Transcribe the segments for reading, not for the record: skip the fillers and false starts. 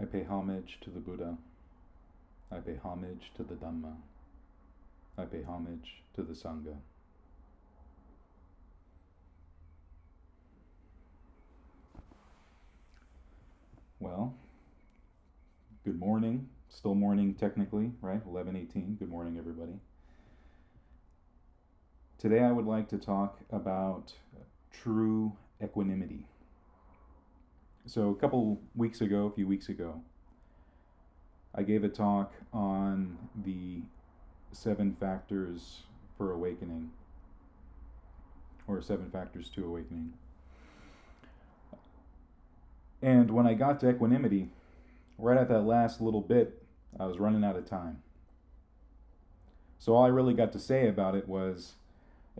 I pay homage to the Buddha. I pay homage to the Dhamma. I pay homage to the Sangha. Well, good morning. Still morning technically, right? 11:18. Good morning, everybody. Today I would like to talk about true equanimity. So a few weeks ago, I gave a talk on the 7 factors for awakening, or 7 factors to awakening. And when I got to equanimity, right at that last little bit, I was running out of time. So all I really got to say about it was,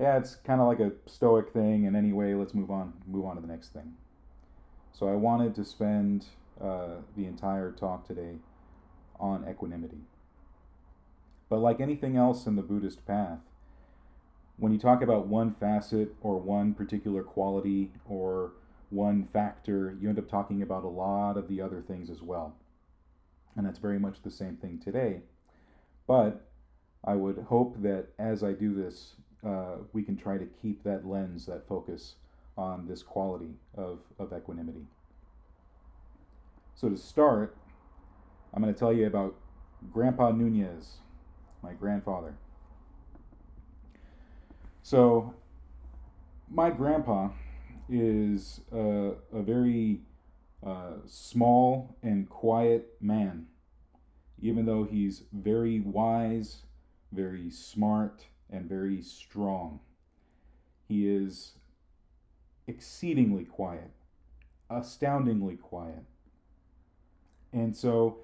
yeah, it's kind of like a stoic thing, and anyway, let's move on to the next thing. So I wanted to spend the entire talk today on equanimity. But like anything else in the Buddhist path, when you talk about one facet or one particular quality or one factor, you end up talking about a lot of the other things as well. And that's very much the same thing today. But I would hope that as I do this, we can try to keep that lens, that focus on this quality of equanimity. So to start, I'm going to tell you about Grandpa Nunez, my grandfather. So my grandpa is a very small and quiet man, even though he's very wise, very smart, and very strong. He is exceedingly quiet, astoundingly quiet. And so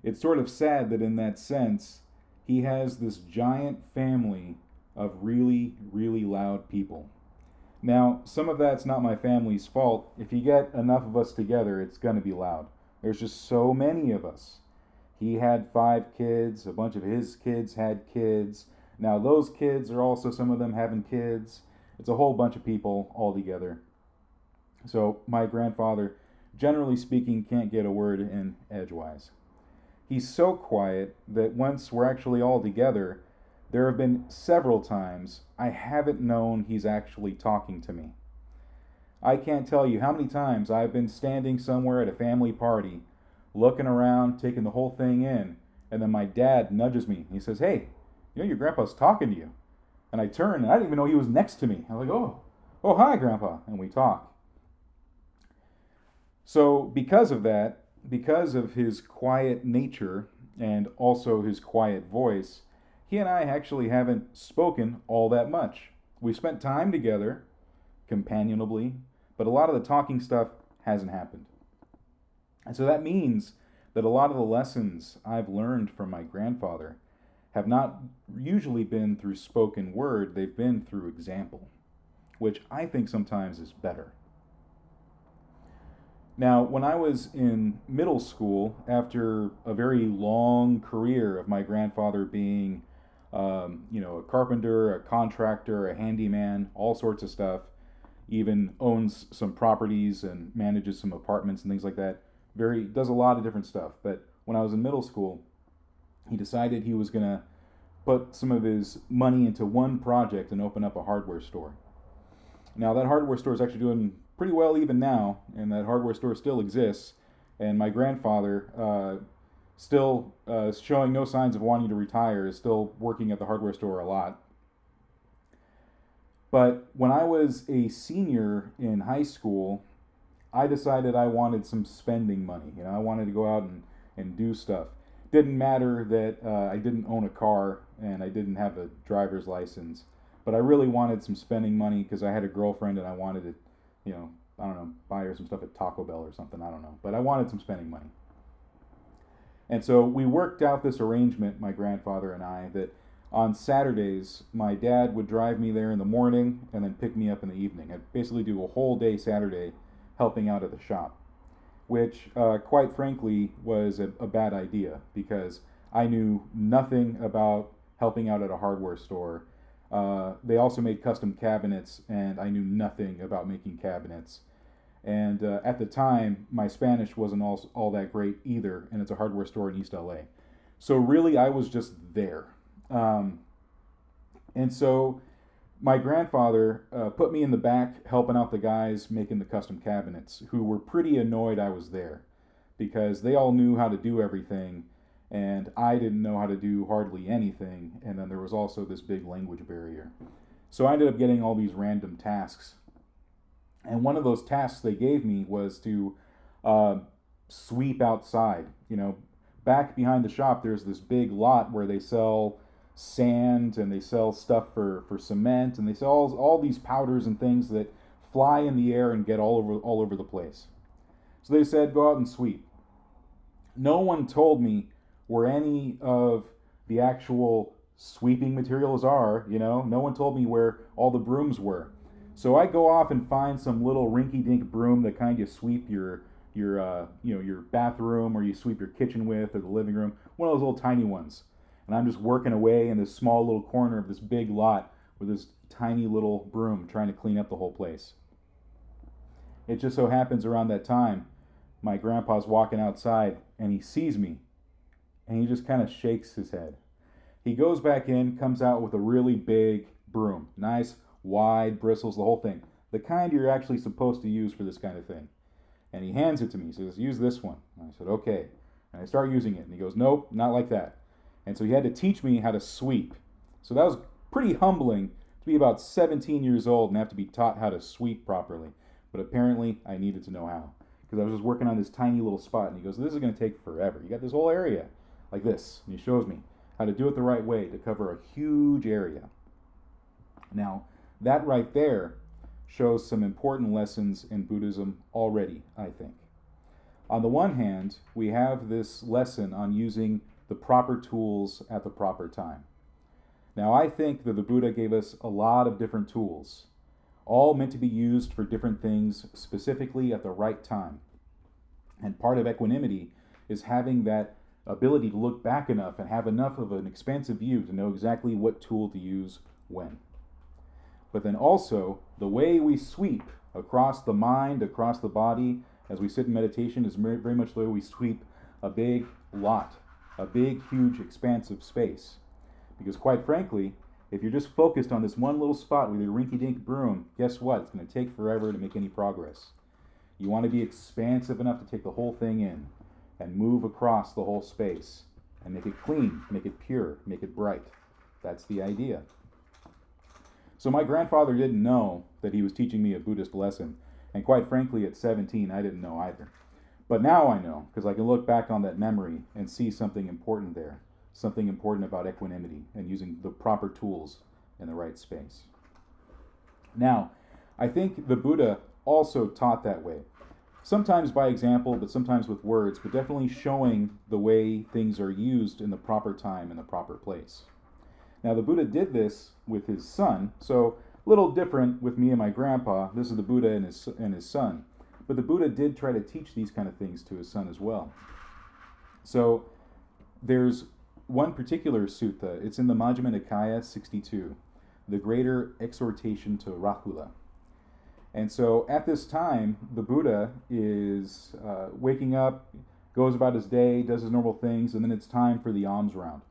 it's sort of sad that in that sense, he has this giant family of really, really loud people. Now, some of that's not my family's fault. If you get enough of us together, it's going to be loud. There's just so many of us. He had 5 kids, a bunch of his kids had kids. Now those kids are also, some of them having kids. It's a whole bunch of people all together. So my grandfather, generally speaking, can't get a word in edgewise. He's so quiet that once we're actually all together, there have been several times I haven't known he's actually talking to me. I can't tell you how many times I've been standing somewhere at a family party, looking around, taking the whole thing in, and then my dad nudges me. He says, "Hey, you know your grandpa's talking to you." And I turn, and I didn't even know he was next to me. I'm like, oh, hi, Grandpa, and we talk. So because of that, because of his quiet nature and also his quiet voice, he and I actually haven't spoken all that much. We've spent time together, companionably, but a lot of the talking stuff hasn't happened. And so that means that a lot of the lessons I've learned from my grandfather have not usually been through spoken word, they've been through example, which I think sometimes is better. Now, when I was in middle school, after a very long career of my grandfather being, a carpenter, a contractor, a handyman, all sorts of stuff, even owns some properties and manages some apartments and things like that, does a lot of different stuff. But when I was in middle school, he decided he was going to put some of his money into one project and open up a hardware store. Now, that hardware store is actually doing pretty well even now, and that hardware store still exists. And my grandfather, still showing no signs of wanting to retire, is still working at the hardware store a lot. But when I was a senior in high school, I decided I wanted some spending money. I wanted to go out and do stuff. Didn't matter that I didn't own a car and I didn't have a driver's license, but I really wanted some spending money because I had a girlfriend and I wanted to, buy her some stuff at Taco Bell or something, I don't know. But I wanted some spending money. And so we worked out this arrangement, my grandfather and I, that on Saturdays, my dad would drive me there in the morning and then pick me up in the evening. I'd basically do a whole day Saturday helping out at the shop, which quite frankly was a bad idea because I knew nothing about helping out at a hardware store. They also made custom cabinets, and I knew nothing about making cabinets. And at the time, my Spanish wasn't all that great either, and it's a hardware store in East LA. So really, I was just there. Um, and so my grandfather put me in the back helping out the guys making the custom cabinets, who were pretty annoyed I was there because they all knew how to do everything and I didn't know how to do hardly anything. And then there was also this big language barrier. So I ended up getting all these random tasks. And one of those tasks they gave me was to uh, sweep outside. Back behind the shop, there's this big lot where they sell sand and they sell stuff for cement and they sell all these powders and things that fly in the air and get all over the place. So they said, go out and sweep. No one told me where any of the actual sweeping materials are. No one told me where all the brooms were. So I go off and find some little rinky-dink broom that kind of sweep your bathroom, or you sweep your kitchen with, or the living room, one of those little tiny ones. And I'm just working away in this small little corner of this big lot with this tiny little broom trying to clean up the whole place. It just so happens around that time, my grandpa's walking outside and he sees me and he just kind of shakes his head. He goes back in, comes out with a really big broom, nice, wide bristles, the whole thing, the kind you're actually supposed to use for this kind of thing. And he hands it to me. He says, use this one. And I said, okay. And I start using it. And he goes, nope, not like that. And so he had to teach me how to sweep. So that was pretty humbling to be about 17 years old and have to be taught how to sweep properly. But apparently I needed to know how, because I was just working on this tiny little spot. And he goes, this is going to take forever. You got this whole area like this. And he shows me how to do it the right way to cover a huge area. Now, that right there shows some important lessons in Buddhism already, I think. On the one hand, we have this lesson on using the proper tools at the proper time. Now, I think that the Buddha gave us a lot of different tools, all meant to be used for different things specifically at the right time. And part of equanimity is having that ability to look back enough and have enough of an expansive view to know exactly what tool to use when. But then also, the way we sweep across the mind, across the body, as we sit in meditation, is very much the way we sweep a big lot, a big, huge, expansive space. Because quite frankly, if you're just focused on this one little spot with your rinky-dink broom, guess what? It's going to take forever to make any progress. You want to be expansive enough to take the whole thing in and move across the whole space and make it clean, make it pure, make it bright. That's the idea. So my grandfather didn't know that he was teaching me a Buddhist lesson. And quite frankly, at 17, I didn't know either. But now I know, because I can look back on that memory and see something important there, something important about equanimity and using the proper tools in the right space. Now, I think the Buddha also taught that way. Sometimes by example, but sometimes with words, but definitely showing the way things are used in the proper time and the proper place. Now, the Buddha did this with his son, so a little different with me and my grandpa. This is the Buddha and his son. But the Buddha did try to teach these kind of things to his son as well. So there's one particular sutta. It's in the Majjhima Nikaya 62, the Greater Exhortation to Rahula. And so at this time, the Buddha is waking up, goes about his day, does his normal things, and then it's time for the alms round.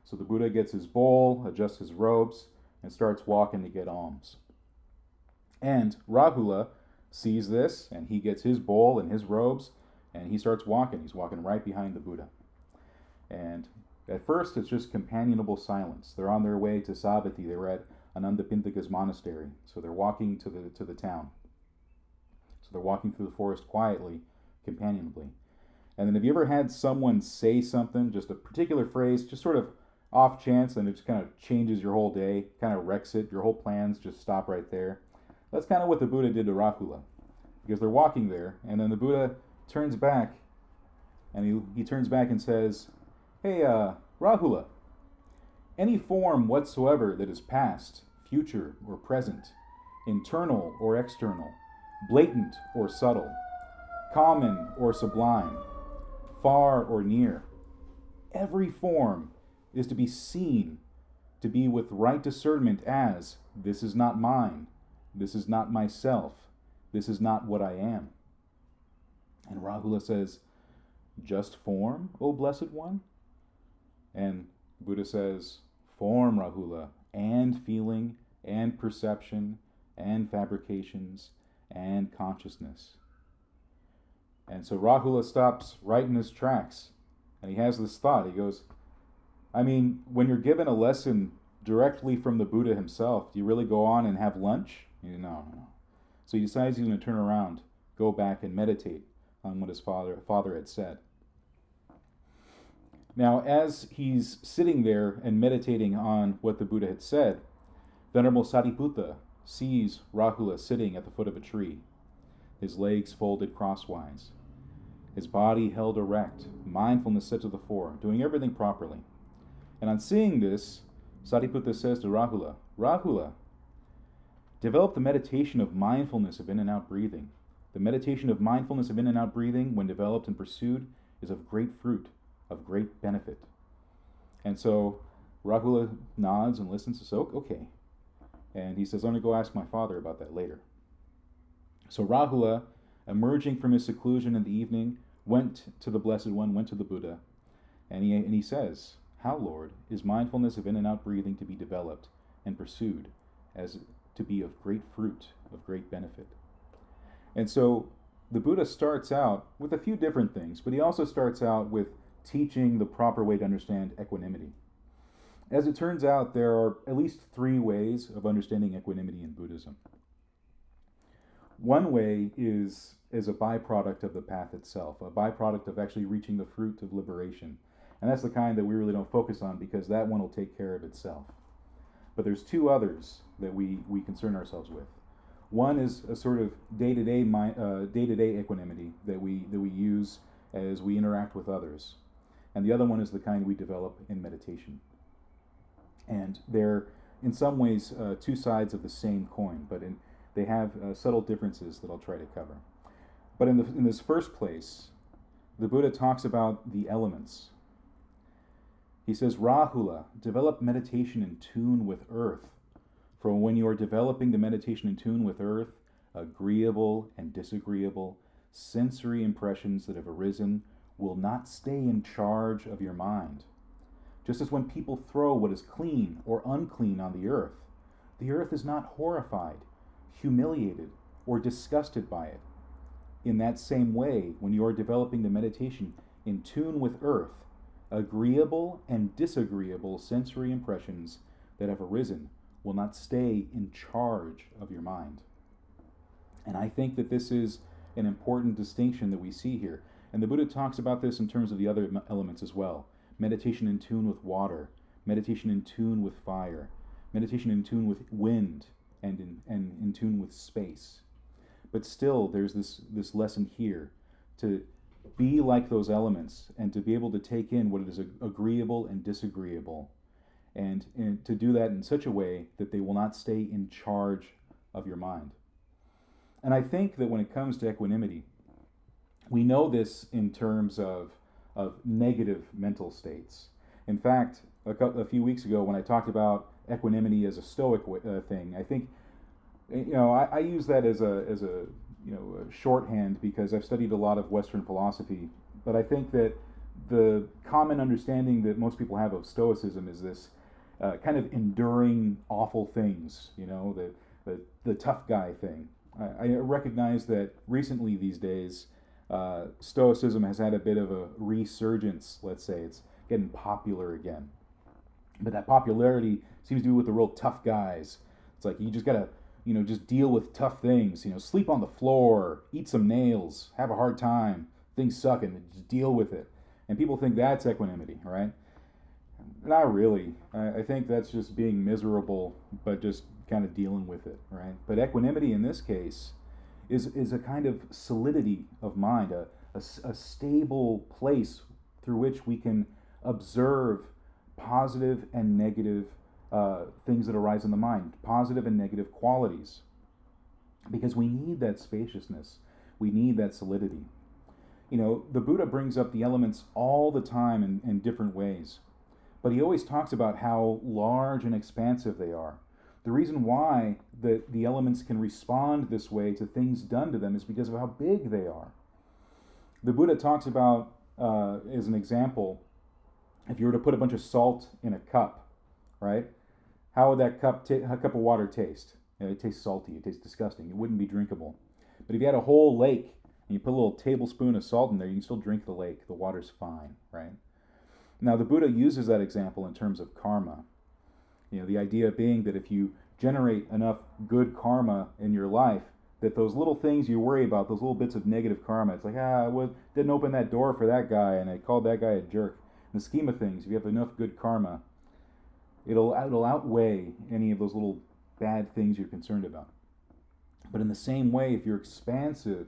So the Buddha gets his bowl, adjusts his robes, and starts walking to get alms. And Rahula sees this, and he gets his bowl and his robes, and he starts walking. He's walking right behind the Buddha. And at first, it's just companionable silence. They're on their way to Savatthi. They were at Anandapindika's monastery. So they're walking to the town. So they're walking through the forest quietly, companionably. And then have you ever had someone say something, just a particular phrase, just sort of off chance, and it just kind of changes your whole day, kind of wrecks it, your whole plans just stop right there? That's kind of what the Buddha did to Rahula. Because they're walking there, and then the Buddha turns back, and he turns back and says, hey, Rahula, any form whatsoever that is past, future, or present, internal or external, blatant or subtle, common or sublime, far or near, every form is to be seen, to be with right discernment as, this is not mine, this is not myself, this is not what I am. And Rahula says, just form, O Blessed One? And Buddha says, form, Rahula, and feeling, and perception, and fabrications, and consciousness. And so Rahula stops right in his tracks, and he has this thought. He goes, I mean, when you're given a lesson directly from the Buddha himself, do you really go on and have lunch? No. So he decides he's going to turn around, go back and meditate on what his father had said. Now, as he's sitting there and meditating on what the Buddha had said, Venerable Sariputta sees Rahula sitting at the foot of a tree, his legs folded crosswise, his body held erect, mindfulness set to the fore, doing everything properly. And on seeing this, Sariputta says to Rahula, Rahula, develop the meditation of mindfulness of in and out breathing. The meditation of mindfulness of in and out breathing, when developed and pursued, is of great fruit, of great benefit. And so Rahula nods and listens and says, okay. And he says, I'm going to go ask my father about that later. So Rahula, emerging from his seclusion in the evening, went to the Blessed One, went to the Buddha, and he says, how, Lord, is mindfulness of in and out breathing to be developed and pursued as to be of great fruit, of great benefit? And so the Buddha starts out with a few different things, but he also starts out with teaching the proper way to understand equanimity. As it turns out, there are at least 3 ways of understanding equanimity in Buddhism. One way is as a byproduct of the path itself, a byproduct of actually reaching the fruit of liberation. And that's the kind that we really don't focus on, because that one will take care of itself. But there's 2 others that we concern ourselves with. One is a sort of day-to-day equanimity that we use as we interact with others. And the other one is the kind we develop in meditation. And they're, in some ways, 2 sides of the same coin, but they have subtle differences that I'll try to cover. But in this first place, the Buddha talks about the elements. He says, Rahula, develop meditation in tune with earth. For when you are developing the meditation in tune with earth, agreeable and disagreeable sensory impressions that have arisen will not stay in charge of your mind. Just as when people throw what is clean or unclean on the earth is not horrified, humiliated, or disgusted by it. In that same way, when you are developing the meditation in tune with earth, agreeable and disagreeable sensory impressions that have arisen will not stay in charge of your mind. And I think that this is an important distinction that we see here. And the Buddha talks about this in terms of the other elements as well. Meditation in tune with water, meditation in tune with fire, meditation in tune with wind, and in tune with space. But still, there's this lesson here to be like those elements and to be able to take in what is agreeable and disagreeable, and to do that in such a way that they will not stay in charge of your mind. And I think that when it comes to equanimity, we know this in terms of negative mental states. In fact, a few weeks ago when I talked about equanimity as a Stoic thing, I think, I use that as a shorthand because I've studied a lot of Western philosophy. But I think that the common understanding that most people have of Stoicism is this kind of enduring awful things, the tough guy thing. I recognize that recently these days, Stoicism has had a bit of a resurgence, let's say. It's getting popular again. But that popularity seems to do with the real tough guys. It's like you just gotta, just deal with tough things. Sleep on the floor, eat some nails, have a hard time, things suck, and just deal with it. And people think that's equanimity, right? Not really. I think that's just being miserable, but just kind of dealing with it, right? But equanimity in this case is a kind of solidity of mind, a stable place through which we can observe positive and negative things that arise in the mind, positive and negative qualities. Because we need that spaciousness. We need that solidity. The Buddha brings up the elements all the time in different ways. But he always talks about how large and expansive they are. The reason why the elements can respond this way to things done to them is because of how big they are. The Buddha talks about, as an example, if you were to put a bunch of salt in a cup, right? How would that cup of water taste? It tastes salty. It tastes disgusting. It wouldn't be drinkable. But if you had a whole lake and you put a little tablespoon of salt in there, you can still drink the lake. The water's fine, right? Now, the Buddha uses that example in terms of karma. The idea being that if you generate enough good karma in your life, that those little things you worry about, those little bits of negative karma, it's like, I didn't open that door for that guy, and I called that guy a jerk. In the scheme of things, if you have enough good karma, it'll outweigh any of those little bad things you're concerned about. But in the same way, if you're expansive,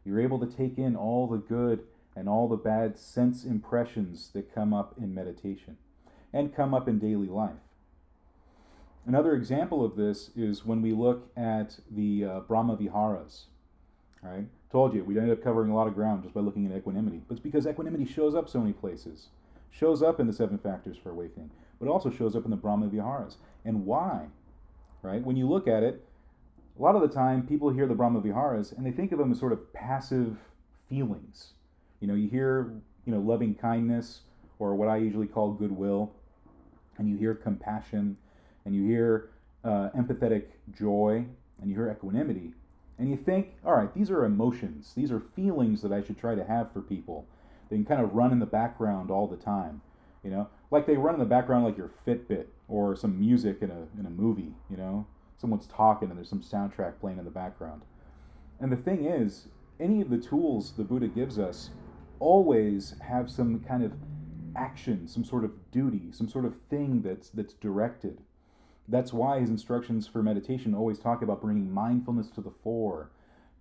you're able to take in all the good and all the bad sense impressions that come up in meditation and come up in daily life. Another example of this is when we look at the Brahma Viharas. Right? Told you, we ended up covering a lot of ground just by looking at equanimity. But it's because equanimity shows up so many places. Shows up in the 7 factors for awakening, but also shows up in the Brahma Viharas. And why? Right? When you look at it, a lot of the time people hear the Brahma Viharas and they think of them as sort of passive feelings. You hear, loving kindness, or what I usually call goodwill, and you hear compassion, and you hear empathetic joy, and you hear equanimity, and you think, all right, these are emotions, these are feelings that I should try to have for people. They can kind of run in the background all the time, like they run in the background like your Fitbit or some music in a movie, someone's talking and there's some soundtrack playing in the background. And the thing is, any of the tools the Buddha gives us always have some kind of action, some sort of duty, some sort of thing that's directed. That's why his instructions for meditation always talk about bringing mindfulness to the fore,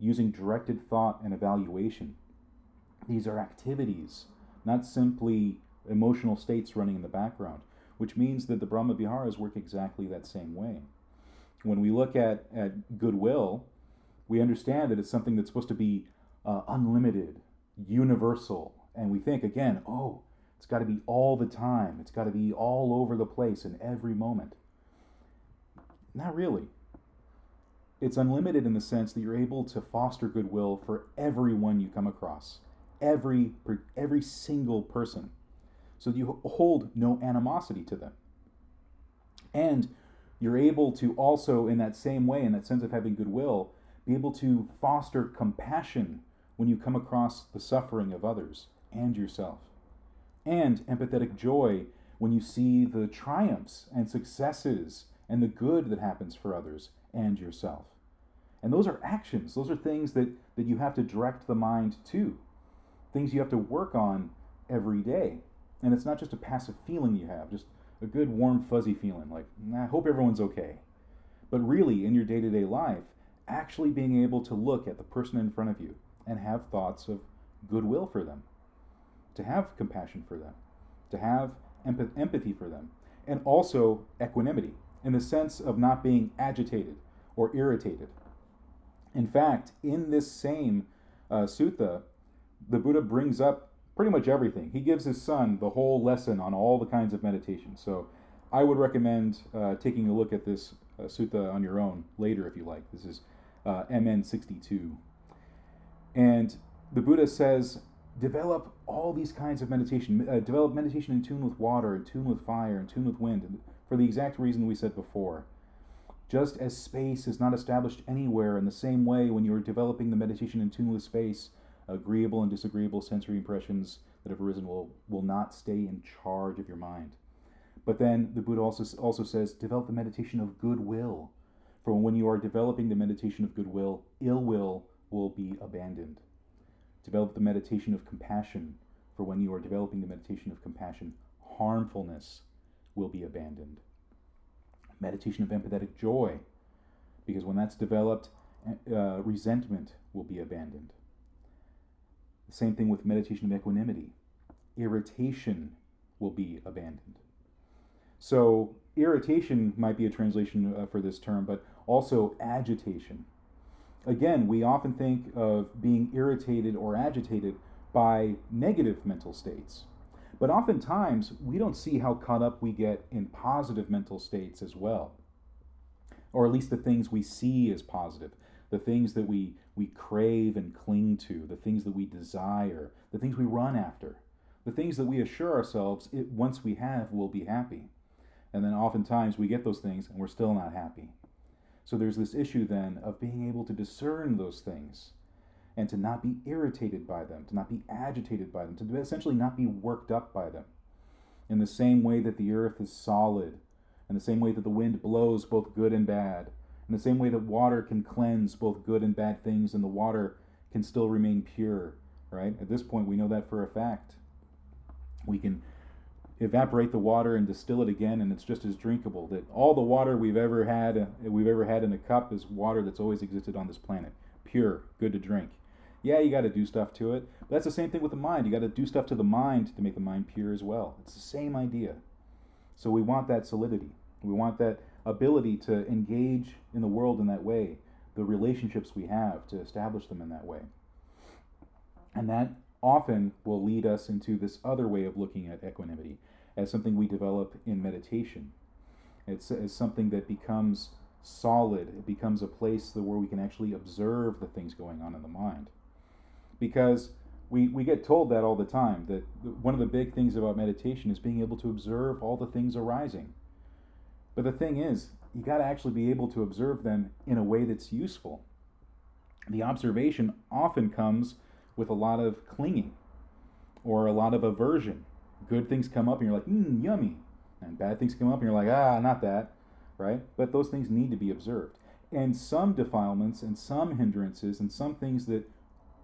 using directed thought and evaluation. These are activities, not simply emotional states running in the background, which means that the Brahma Viharas work exactly that same way. When we look at goodwill, we understand that it's something that's supposed to be unlimited, universal, and we think, again, it's got to be all the time. It's got to be all over the place in every moment. Not really. It's unlimited in the sense that you're able to foster goodwill for everyone you come across, every single person, so that you hold no animosity to them. And you're able to also, in that same way, in that sense of having goodwill, be able to foster compassion when you come across the suffering of others and yourself. And empathetic joy when you see the triumphs and successes and the good that happens for others and yourself. And those are actions. Those are things that you have to direct the mind to. Things you have to work on every day. And it's not just a passive feeling you have, just a good, warm, fuzzy feeling, like, I hope everyone's okay. But really, in your day-to-day life, actually being able to look at the person in front of you and have thoughts of goodwill for them, to have compassion for them, to have empathy for them, and also equanimity, in the sense of not being agitated or irritated. In fact, in this same sutta, the Buddha brings up pretty much everything. He gives his son the whole lesson on all the kinds of meditation. So I would recommend taking a look at this sutta on your own later if you like. This is MN 62. And the Buddha says, develop all these kinds of meditation. Develop meditation in tune with water, in tune with fire, in tune with wind, for the exact reason we said before. Just as space is not established anywhere, in the same way when you are developing the meditation in tune with space, agreeable and disagreeable sensory impressions that have arisen will not stay in charge of your mind. But then the Buddha also says, develop the meditation of goodwill. For when you are developing the meditation of goodwill, ill will be abandoned. Develop the meditation of compassion. For when you are developing the meditation of compassion, harmfulness will be abandoned. Meditation of empathetic joy, because when that's developed, resentment will be abandoned. The same thing with meditation of equanimity. Irritation will be abandoned. So irritation might be a translation for this term, but also agitation. Again, we often think of being irritated or agitated by negative mental states. But oftentimes, we don't see how caught up we get in positive mental states as well. Or at least the things we see as positive. the things that we crave and cling to, the things that we desire, the things we run after, the things that we assure ourselves once we have, we'll be happy. And then oftentimes we get those things and we're still not happy. So there's this issue then of being able to discern those things and to not be irritated by them, to not be agitated by them, to essentially not be worked up by them. In the same way that the earth is solid, in the same way that the wind blows both good and bad, in the same way that water can cleanse both good and bad things, and the water can still remain pure, right? At this point, we know that for a fact. We can evaporate the water and distill it again, and it's just as drinkable. That all the water we've ever had in a cup is water that's always existed on this planet. Pure, good to drink. Yeah, you got to do stuff to it. But that's the same thing with the mind. You got to do stuff to the mind to make the mind pure as well. It's the same idea. So we want that solidity. We want that ability to engage in the world in that way, the relationships we have, to establish them in that way. And that often will lead us into this other way of looking at equanimity as something we develop in meditation. It's something that becomes solid. It becomes a place where we can actually observe the things going on in the mind. Because we get told that all the time, that one of the big things about meditation is being able to observe all the things arising. But the thing is, you got to actually be able to observe them in a way that's useful. The observation often comes with a lot of clinging or a lot of aversion. Good things come up and you're like, yummy. And bad things come up and you're like, not that, right? But those things need to be observed. And some defilements and some hindrances and some things that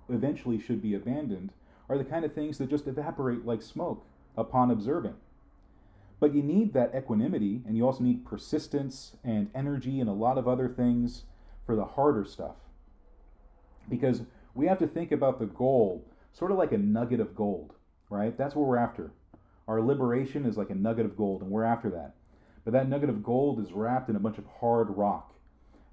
eventually should be abandoned are the kind of things that just evaporate like smoke upon observing. But you need that equanimity, and you also need persistence and energy and a lot of other things for the harder stuff. Because we have to think about the goal sort of like a nugget of gold, right? That's what we're after. Our liberation is like a nugget of gold, and we're after that. But that nugget of gold is wrapped in a bunch of hard rock.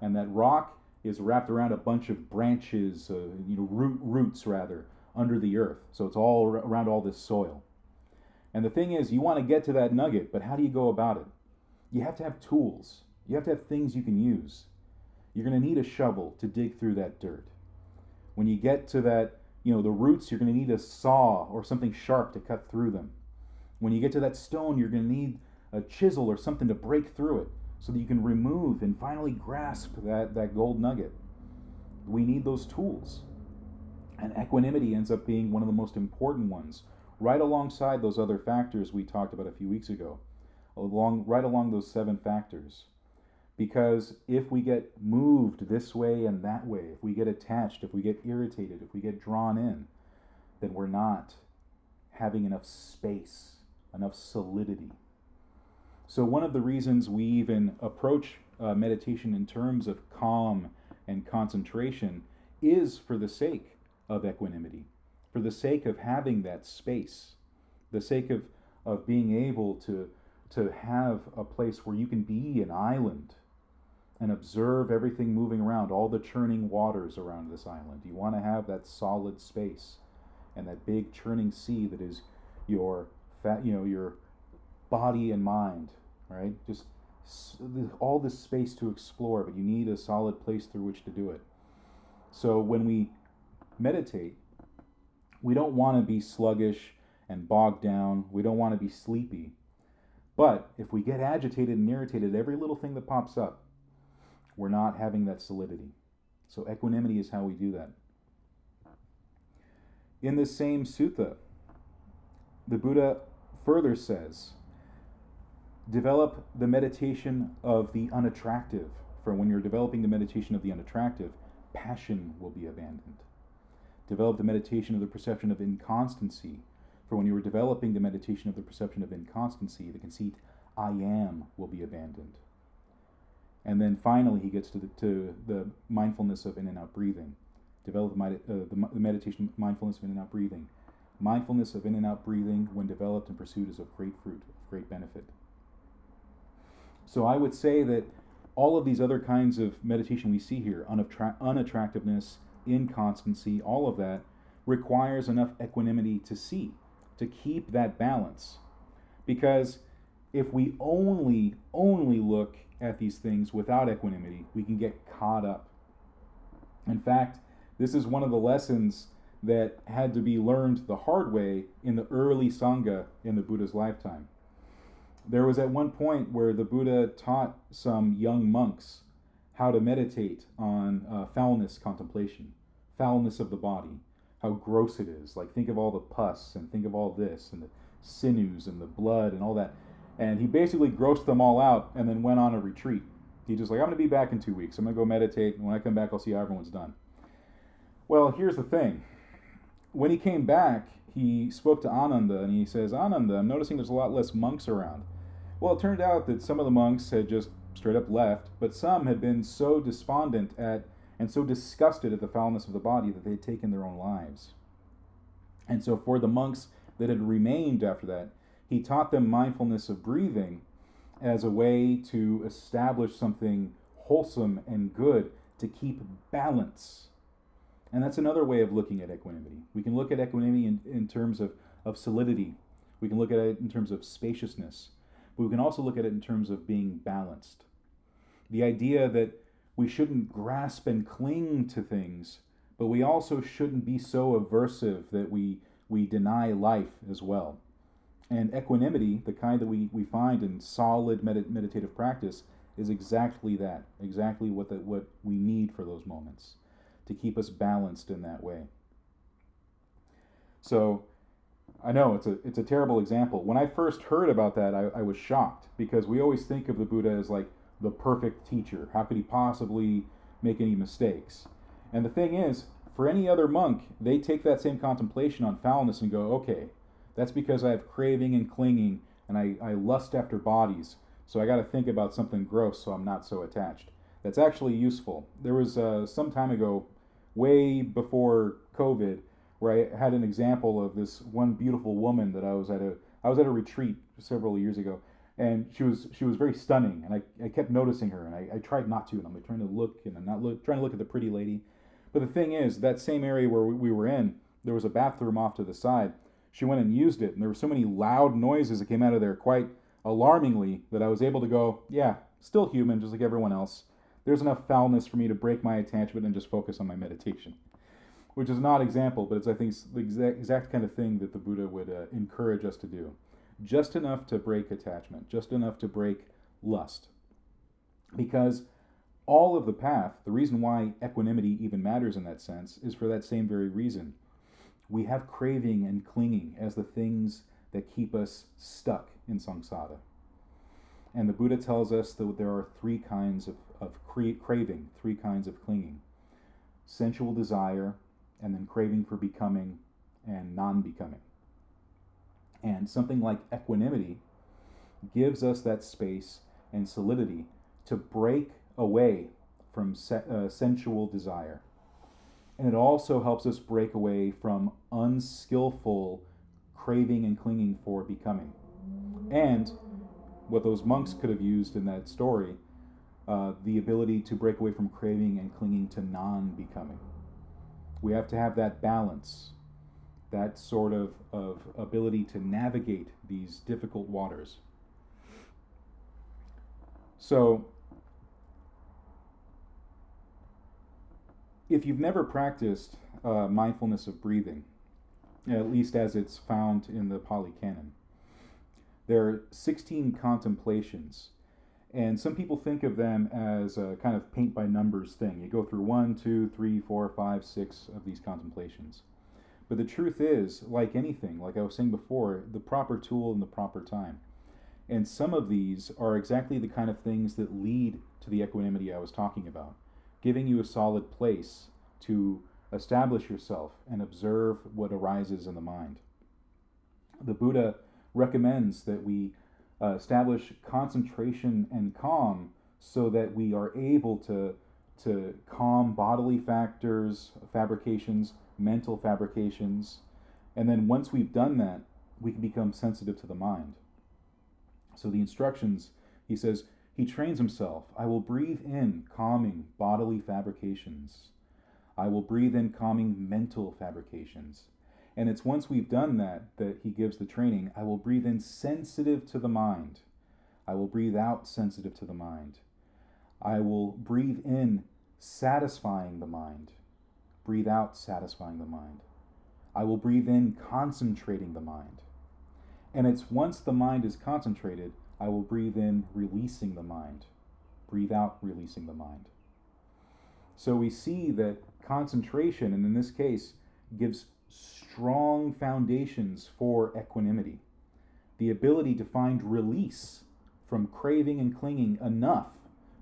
And that rock is wrapped around a bunch of branches, roots rather, under the earth. So it's all around all this soil. And the thing is, you want to get to that nugget, but how do you go about it? You have to have tools. You have to have things you can use. You're going to need a shovel to dig through that dirt. When you get to that, the roots, you're going to need a saw or something sharp to cut through them. When you get to that stone, you're going to need a chisel or something to break through it so that you can remove and finally grasp that gold nugget. We need those tools. And equanimity ends up being one of the most important ones, right alongside those other factors we talked about a few weeks ago, right along those 7 factors. Because if we get moved this way and that way, if we get attached, if we get irritated, if we get drawn in, then we're not having enough space, enough solidity. So one of the reasons we even approach meditation in terms of calm and concentration is for the sake of equanimity, for the sake of having that space, the sake of being able to have a place where you can be an island and observe everything moving around, all the churning waters around this island. You want to have that solid space and that big churning sea that is your body and mind, right? Just all this space to explore, but you need a solid place through which to do it. So when we meditate, we don't want to be sluggish and bogged down. We don't want to be sleepy. But if we get agitated and irritated, every little thing that pops up, we're not having that solidity. So equanimity is how we do that. In this same sutta, the Buddha further says, develop the meditation of the unattractive. For when you're developing the meditation of the unattractive, passion will be abandoned. Develop the meditation of the perception of inconstancy. For when you are developing the meditation of the perception of inconstancy, the conceit, I am, will be abandoned. And then finally he gets to the mindfulness of in and out breathing. Develop the meditation mindfulness of in and out breathing. Mindfulness of in and out breathing, when developed and pursued, is of great fruit, of great benefit. So I would say that all of these other kinds of meditation we see here, unattractiveness, inconstancy, all of that requires enough equanimity to see, to keep that balance. Because if we only look at these things without equanimity, we can get caught up. In fact, this is one of the lessons that had to be learned the hard way in the early Sangha in the Buddha's lifetime. There was at one point where the Buddha taught some young monks how to meditate on foulness contemplation, foulness of the body, how gross it is. Like, think of all the pus and think of all this and the sinews and the blood and all that. And he basically grossed them all out and then went on a retreat. He just like, I'm going to be back in 2 weeks. I'm going to go meditate, and when I come back, I'll see how everyone's done. Well, here's the thing. When he came back, he spoke to Ananda, and he says, Ananda, I'm noticing there's a lot less monks around. Well, it turned out that some of the monks had just straight up left, but some had been so despondent at and so disgusted at the foulness of the body that they had taken their own lives. And so for the monks that had remained after that, he taught them mindfulness of breathing as a way to establish something wholesome and good to keep balance. And that's another way of looking at equanimity. We can look at equanimity in terms of solidity. We can look at it in terms of spaciousness. But we can also look at it in terms of being balanced. The idea that we shouldn't grasp and cling to things, but we also shouldn't be so aversive that we deny life as well. And equanimity, the kind that we find in solid meditative practice, is exactly that, exactly what we need for those moments, to keep us balanced in that way. So, I know it's a terrible example. When I first heard about that, I was shocked, because we always think of the Buddha as like the perfect teacher. How could he possibly make any mistakes? And the thing is, for any other monk, they take that same contemplation on foulness and go, okay, that's because I have craving and clinging, and I lust after bodies, so I got to think about something gross so I'm not so attached. That's actually useful. There was some time ago, way before COVID, where I had an example of this one beautiful woman that I was at a retreat several years ago, and she was very stunning, and I kept noticing her, and I tried not to, and I'm like trying to look, and I'm not trying to look at the pretty lady. But the thing is, that same area where we were in, there was a bathroom off to the side. She went and used it, and there were so many loud noises that came out of there quite alarmingly that I was able to go, yeah, still human, just like everyone else. There's enough foulness for me to break my attachment and just focus on my meditation. Which is not example, but it's, I think, the exact kind of thing that the Buddha would encourage us to do. Just enough to break attachment, just enough to break lust. Because all of the path, the reason why equanimity even matters in that sense, is for that same very reason. We have craving and clinging as the things that keep us stuck in samsara. And the Buddha tells us that there are three kinds of craving, three kinds of clinging. Sensual desire, and then craving for becoming, and non-becoming. And something like equanimity gives us that space and solidity to break away from sensual desire. And it also helps us break away from unskillful craving and clinging for becoming. And what those monks could have used in that story, the ability to break away from craving and clinging to non-becoming. We have to have that balance, that sort of ability to navigate these difficult waters. So, if you've never practiced mindfulness of breathing, at least as it's found in the Pali Canon, there are 16 contemplations, and some people think of them as a kind of paint by numbers thing. You go through 1, 2, 3, 4, 5, 6 of these contemplations. But the truth is, like anything, like I was saying before, the proper tool in the proper time. And some of these are exactly the kind of things that lead to the equanimity I was talking about, giving you a solid place to establish yourself and observe what arises in the mind. The Buddha recommends that we establish concentration and calm so that we are able to calm bodily fabrications, mental fabrications, and then once we've done that, we can become sensitive to the mind. So the instructions, he says, he trains himself. I will breathe in calming bodily fabrications. I will breathe in calming mental fabrications. And it's once we've done that he gives the training. I will breathe in sensitive to the mind. I will breathe out sensitive to the mind. I will breathe in satisfying the mind. Breathe out, satisfying the mind. I will breathe in, concentrating the mind. And it's once the mind is concentrated, I will breathe in, releasing the mind. Breathe out, releasing the mind. So we see that concentration, and in this case, gives strong foundations for equanimity. The ability to find release from craving and clinging enough,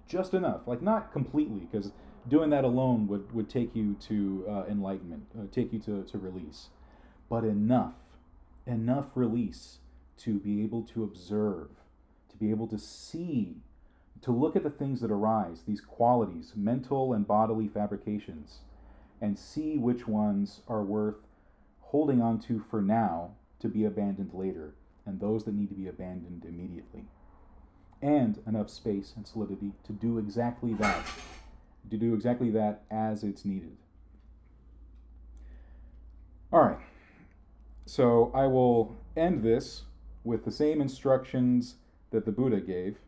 just enough, like not completely, because doing that alone would take you to enlightenment, take you to release, but enough release to be able to observe, to be able to see, to look at the things that arise, these qualities, mental and bodily fabrications, and see which ones are worth holding on to for now to be abandoned later, and those that need to be abandoned immediately. And enough space and solidity to do exactly that, as it's needed. All right, so I will end this with the same instructions that the Buddha gave.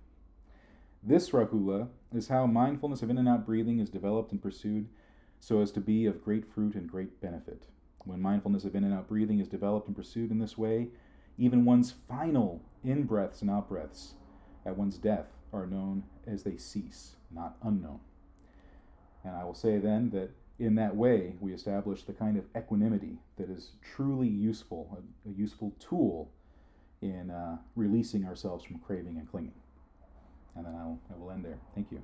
This, Rahula, is how mindfulness of in and out breathing is developed and pursued so as to be of great fruit and great benefit. When mindfulness of in and out breathing is developed and pursued in this way, even one's final in-breaths and out-breaths at one's death are known as they cease, not unknown. And I will say then that in that way we establish the kind of equanimity that is truly useful, a useful tool in releasing ourselves from craving and clinging. And then I will end there. Thank you.